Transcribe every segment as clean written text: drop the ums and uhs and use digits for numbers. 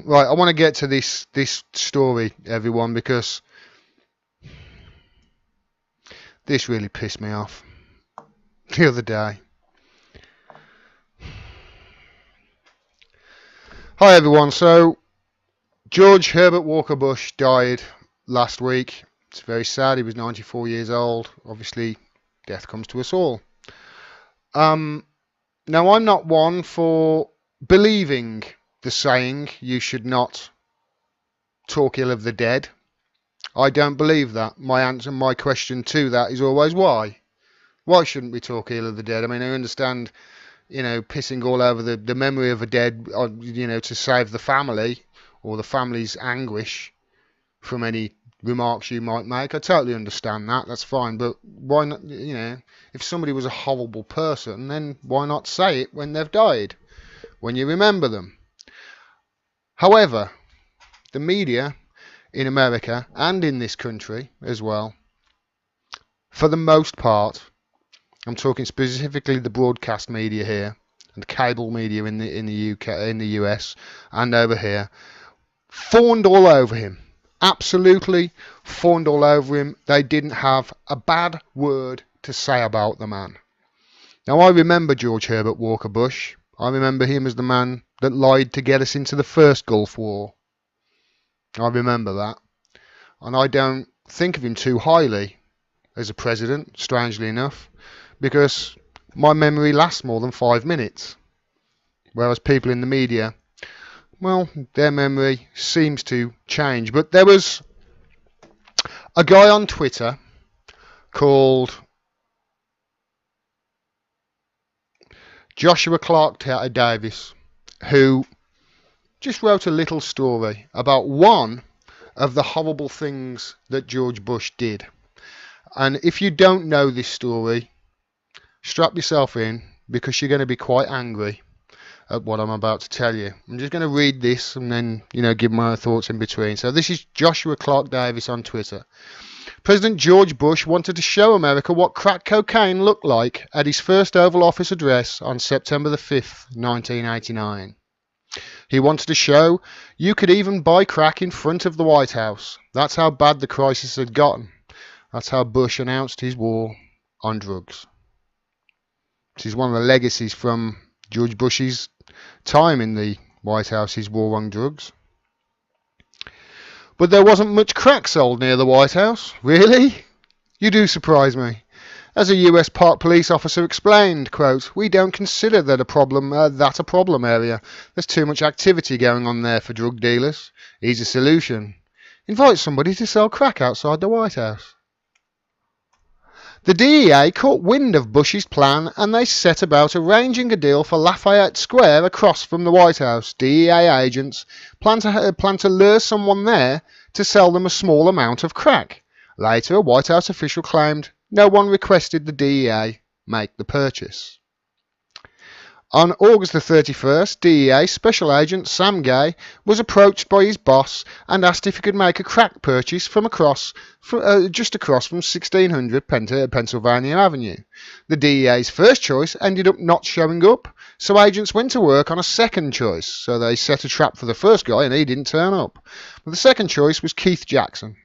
Right, I want to get to this story, everyone, because this really pissed me off the other day. Hi, everyone. So, George Herbert Walker Bush died last week. It's very sad. He was 94 years old. Obviously, death comes to us all. Now, I'm not one for believing the saying, you should not talk ill of the dead. I don't believe that. My question to that is always why? Why shouldn't we talk ill of the dead? I mean, I understand, pissing all over the memory of a dead, to save the family or the family's anguish from any remarks you might make. I totally understand that. That's fine. But why not, if somebody was a horrible person, then why not say it when they've died, when you remember them? However, the media in America and in this country as well, for the most part, I'm talking specifically the broadcast media here and cable media in the UK, in the US, and over here, fawned all over him. Absolutely fawned all over him. They didn't have a bad word to say about the man. Now, I remember George Herbert Walker Bush. I remember him as the man that lied to get us into the first Gulf War. I remember that. And I don't think of him too highly as a president, strangely enough, because my memory lasts more than 5 minutes. Whereas people in the media, well, their memory seems to change. But there was a guy on Twitter called Joshua Clark Davis, who just wrote a little story about one of the horrible things that George Bush did. And if you don't know this story, strap yourself in, because you're going to be quite angry at what I'm about to tell you. I'm just going to read this and then, give my thoughts in between. So this is Joshua Clark Davis on Twitter. President George Bush wanted to show America what crack cocaine looked like at his first Oval Office address on September the 5th, 1989. He wanted to show you could even buy crack in front of the White House. That's how bad the crisis had gotten. That's how Bush announced his war on drugs. This is one of the legacies from George Bush's time in the White House, his war on drugs. But there wasn't much crack sold near the White House. Really? You do surprise me. As a US Park police officer explained, quote, "We don't consider that a problem area. There's too much activity going on there for drug dealers. Easy solution. Invite somebody to sell crack outside the White House." The DEA caught wind of Bush's plan and they set about arranging a deal for Lafayette Square across from the White House. DEA agents plan to lure someone there to sell them a small amount of crack. Later, a White House official claimed no one requested the DEA make the purchase. On August the 31st, DEA Special Agent Sam Gay was approached by his boss and asked if he could make a crack purchase from just across from 1600 Pennsylvania Avenue. The DEA's first choice ended up not showing up, so agents went to work on a second choice. So they set a trap for the first guy and he didn't turn up. But the second choice was Keith Jackson,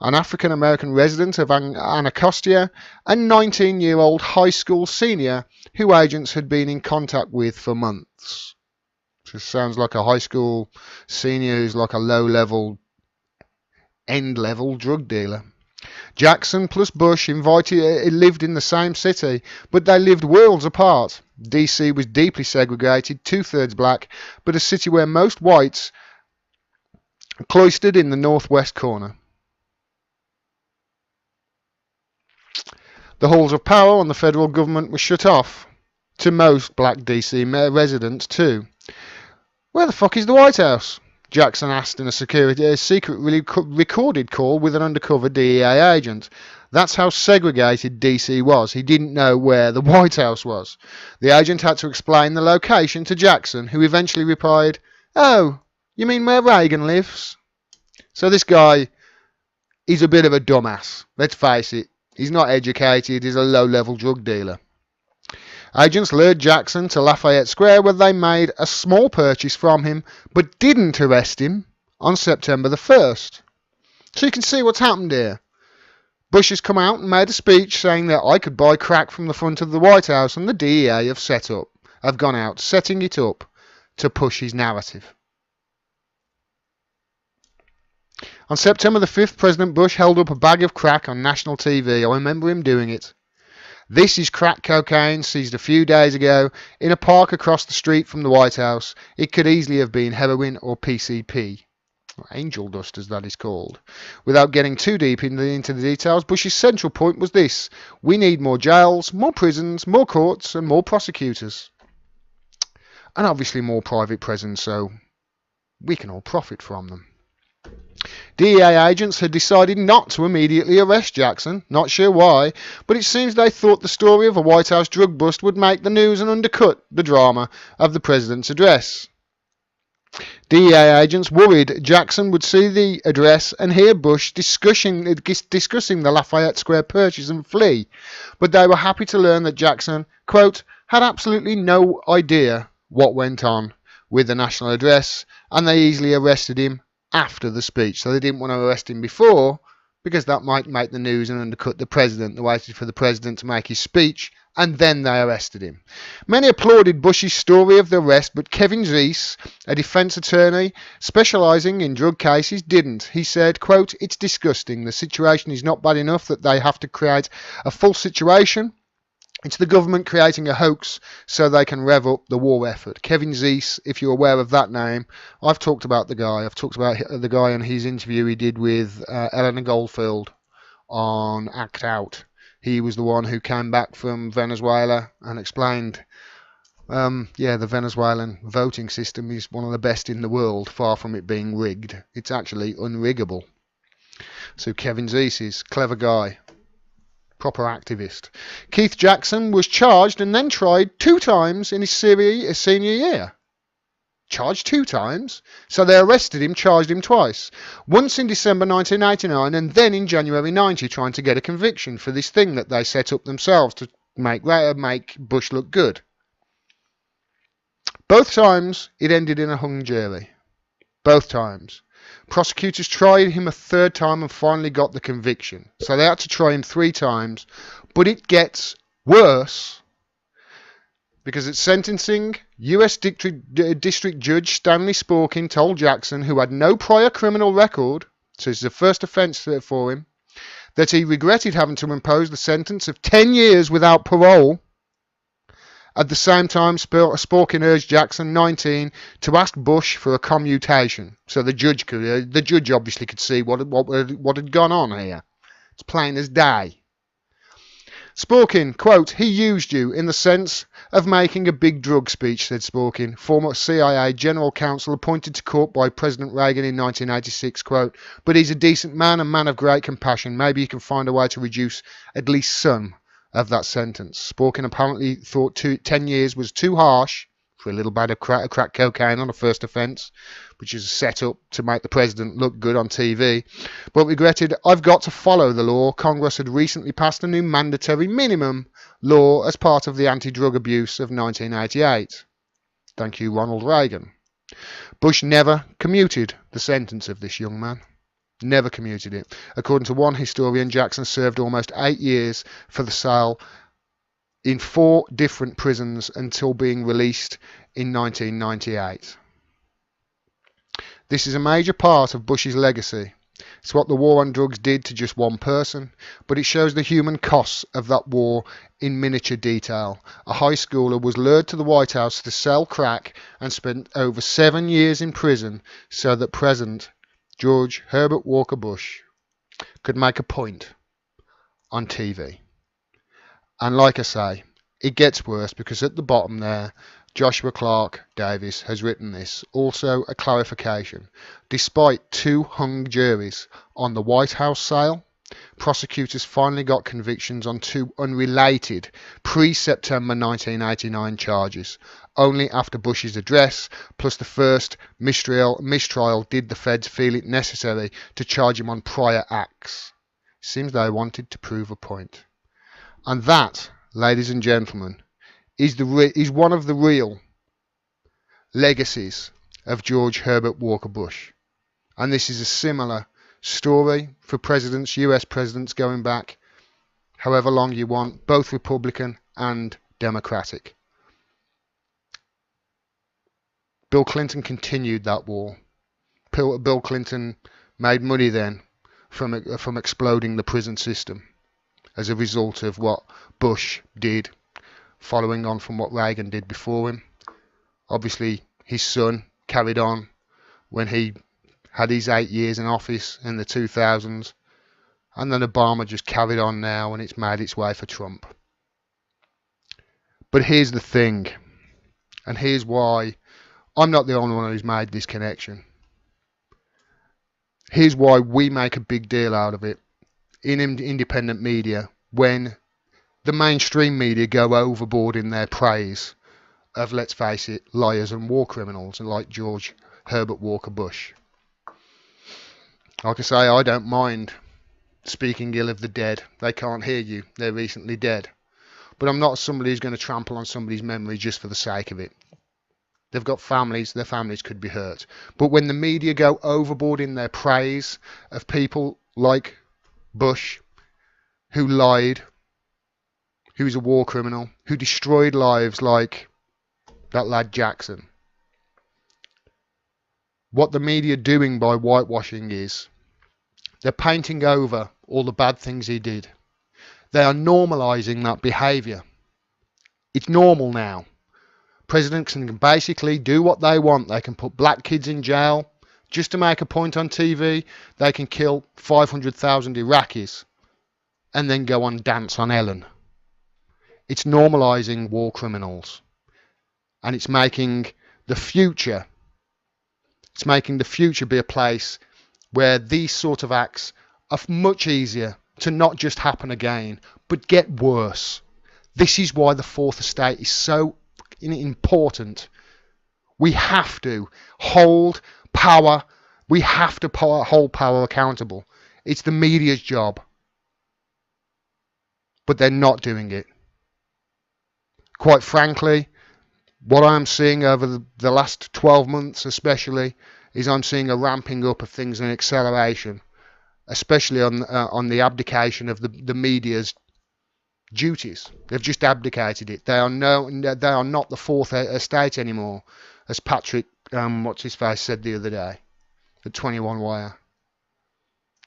an African-American resident of Anacostia, a 19-year-old high school senior who agents had been in contact with for months. This sounds like a high school senior who's like a low-level, end-level drug dealer. Jackson plus Bush lived in the same city, but they lived worlds apart. D.C. was deeply segregated, 2/3 black, but a city where most whites cloistered in the northwest corner. The halls of power on the federal government were shut off to most black DC residents too. "Where the fuck is the White House?" Jackson asked in a secretly recorded call with an undercover DEA agent. That's how segregated DC was. He didn't know where the White House was. The agent had to explain the location to Jackson, who eventually replied, "Oh, you mean where Reagan lives?" So this guy, he's a bit of a dumbass. Let's face it. He's not educated. He's a low-level drug dealer. Agents lured Jackson to Lafayette Square where they made a small purchase from him but didn't arrest him on September the 1st. So you can see what's happened here. Bush has come out and made a speech saying that I could buy crack from the front of the White House, and the DEA have gone out setting it up to push his narrative. On September the 5th, President Bush held up a bag of crack on national TV. I remember him doing it. This is crack cocaine seized a few days ago in a park across the street from the White House. It could easily have been heroin or PCP. Angel dust, as that is called. Without getting too deep into the details, Bush's central point was this: we need more jails, more prisons, more courts, and more prosecutors. And obviously more private prisons, so we can all profit from them. DEA agents had decided not to immediately arrest Jackson, not sure why, but it seems they thought the story of a White House drug bust would make the news and undercut the drama of the president's address. DEA agents worried Jackson would see the address and hear Bush discussing the Lafayette Square purchase and flee, but they were happy to learn that Jackson, quote, had absolutely no idea what went on with the national address, and they easily arrested him after the speech. So they didn't want to arrest him before because that might make the news and undercut the president. They waited for the president to make his speech and then they arrested him. Many applauded Bush's story of the arrest, but Kevin Zeese, a defense attorney specializing in drug cases, didn't. He said, quote, it's disgusting. The situation is not bad enough that they have to create a false situation. It's the government creating a hoax so they can rev up the war effort. Kevin Zeese, if you're aware of that name, I've talked about the guy. I've talked about the guy in his interview he did with Eleanor Goldfield on Act Out. He was the one who came back from Venezuela and explained, the Venezuelan voting system is one of the best in the world, far from it being rigged. It's actually unriggable. So Kevin Zeese is a clever guy. Proper activist. Keith Jackson was charged and then tried 2 times in his senior year. Charged 2 times? So they arrested him, charged him twice. Once in December 1989 and then in January 90, trying to get a conviction for this thing that they set up themselves to make Bush look good. Both times it ended in a hung jury. Both times. Prosecutors tried him a 3rd time and finally got the conviction. So they had to try him 3 times. But it gets worse because at sentencing, US District Judge Stanley Sporkin told Jackson, who had no prior criminal record, so it's the first offence for him, that he regretted having to impose the sentence of 10 years without parole. At the same time, Sporkin urged Jackson, 19, to ask Bush for a commutation. So the judge obviously could see what had gone on here. It's plain as day. Sporkin, quote, he used you in the sense of making a big drug speech, said Sporkin, former CIA general counsel appointed to court by President Reagan in 1986, quote, but he's a decent man, a man of great compassion. Maybe you can find a way to reduce at least some of that sentence. Sporkin apparently thought 10 years was too harsh for a little bit of crack cocaine on a first offence, which is set up to make the president look good on TV, but regretted, I've got to follow the law. Congress had recently passed a new mandatory minimum law as part of the anti-drug abuse of 1988. Thank you, Ronald Reagan. Bush never commuted the sentence of this young man. Never commuted it. According to one historian, Jackson served almost 8 years for the sale in 4 different prisons until being released in 1998. This is a major part of Bush's legacy. It's what the war on drugs did to just one person, but it shows the human costs of that war in miniature detail. A high schooler was lured to the White House to sell crack and spent over 7 years in prison so that President George Herbert Walker Bush could make a point on TV. And like I say, it gets worse because at the bottom there, Joshua Clark Davis has written this. Also a clarification. Despite 2 hung juries on the White House sale, prosecutors finally got convictions on 2 unrelated pre-September 1989 charges. Only after Bush's address, plus the first mistrial did the feds feel it necessary to charge him on prior acts. Seems they wanted to prove a point. And that, ladies and gentlemen, is one of the real legacies of George Herbert Walker Bush. And this is a similar story for presidents, US presidents going back however long you want, both Republican and Democratic. Bill Clinton continued that war. Bill Clinton made money then from exploding the prison system as a result of what Bush did, following on from what Reagan did before him. Obviously, his son carried on when he had his 8 years in office in the 2000s, and then Obama just carried on now, and it's made its way for Trump. But here's the thing, and here's why I'm not the only one who's made this connection. Here's why we make a big deal out of it in independent media when the mainstream media go overboard in their praise of, let's face it, liars and war criminals, and like George Herbert Walker Bush. Like I say, I don't mind speaking ill of the dead. They can't hear you. They're recently dead. But I'm not somebody who's going to trample on somebody's memory just for the sake of it. They've got families. Their families could be hurt. But when the media go overboard in their praise of people like Bush, who lied, who's a war criminal, who destroyed lives like that lad Jackson, what the media are doing by whitewashing is they're painting over all the bad things he did. They are normalising that behaviour. It's normal now. Presidents can basically do what they want. They can put black kids in jail just to make a point on TV. They can kill 500,000 Iraqis and then go on Dance on Ellen. It's normalising war criminals. And it's making the future be a place where these sort of acts are much easier to not just happen again, but get worse. This is why the Fourth Estate is so important. We have to hold power. We have to hold power accountable. It's the media's job. But they're not doing it. Quite frankly, what I'm seeing over the last 12 months especially is I'm seeing a ramping up of things, an acceleration, especially on the abdication of the media's duties. They've just abdicated it. They are not the Fourth Estate anymore, as Patrick what's his face said the other day at 21 Wire.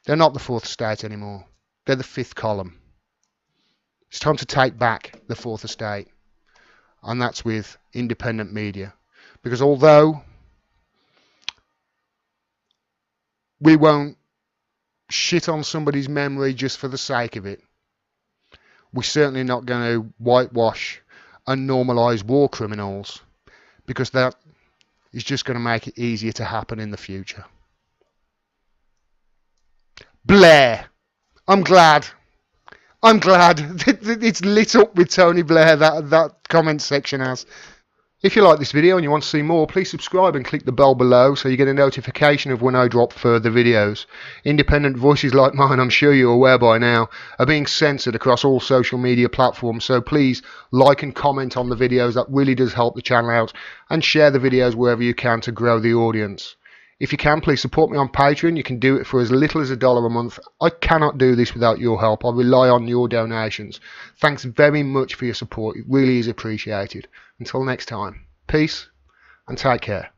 They're not the Fourth Estate anymore. They're the fifth column. It's time to take back the Fourth Estate, and that's with independent media. Because although we won't shit on somebody's memory just for the sake of it, we're certainly not going to whitewash and normalise war criminals, because that is just going to make it easier to happen in the future. Blair. I'm glad it's lit up with Tony Blair, that comment section has. If you like this video and you want to see more, please subscribe and click the bell below so you get a notification of when I drop further videos. Independent voices like mine, I'm sure you're aware by now, are being censored across all social media platforms, so please like and comment on the videos. That really does help the channel out, and share the videos wherever you can to grow the audience. If you can, please support me on Patreon. You can do it for as little as $1 a month. I cannot do this without your help. I rely on your donations. Thanks very much for your support. It really is appreciated. Until next time, peace and take care.